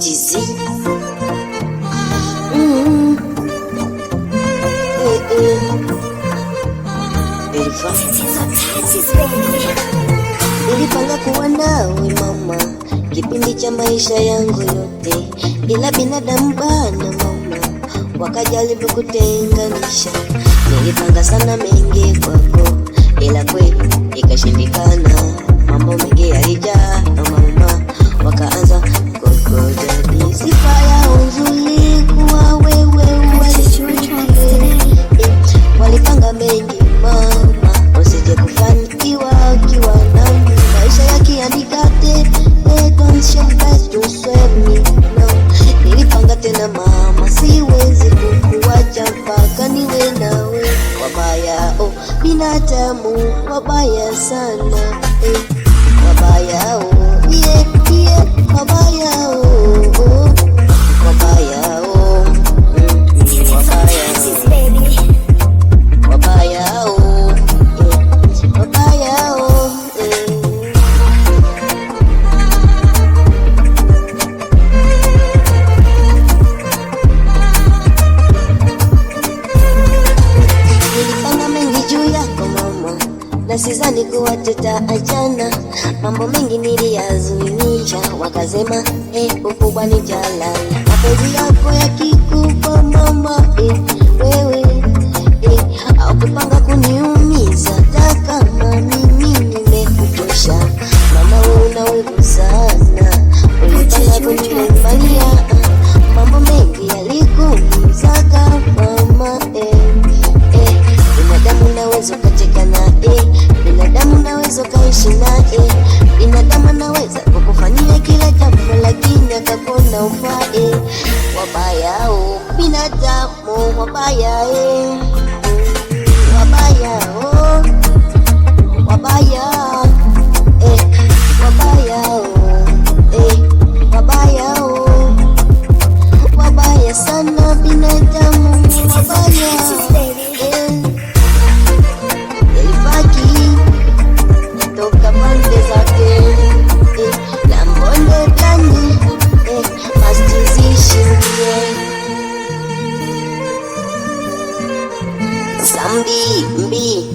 TZ. Nilipanga kuwa nawe mama kipindi cha maisha yangu yote, ila binadamu bana mama wakajaribu kutenganisha. Nilipanga sana mengi kwako, ila kweli ikashindikana. Mambo mengi yalijaa mama, wakaanza kukojadi. Sifa ya uzuri kuwa wewe walipanga mengi mama, usije kufanikiwa ukiwa nami. Maisha yakiandikate, don't show best to save me no. Nilipanga tena mama, siwezi kukuacha mpaka niwe nawe. Wabaya oh, binadamu wabaya sana wabaya oh, yeah, yeah, wabaya oh, wabaya oh, wabaya oh, wabaya oh, Nilipanga mengi juu yako mama, na sidhani kuwa tutaachana. Mambo mengi niliyazuinisha, wakasema ukubwa ni jalala. Mapenzi yako yakikupa mama wewe haukupanga kuniumiza, hata kama mimi nimekutosha. Mama wewe una wivu sana, ulipanga kunimania. Mambo mengi yalikuumiza mama binadamu naweza ukacheka naye, binadamu naweza ukaishi naye, binadamu naweza kukufanyia kila jambo, lakini akakona ufae. Wabaya oh, binadamu wabaya wabaya oh, wabaya wabaya oh, wabaya oh, wabaya sana binadamu wabaya toka pande zake na mbonde plani mastizishi Sambi mbi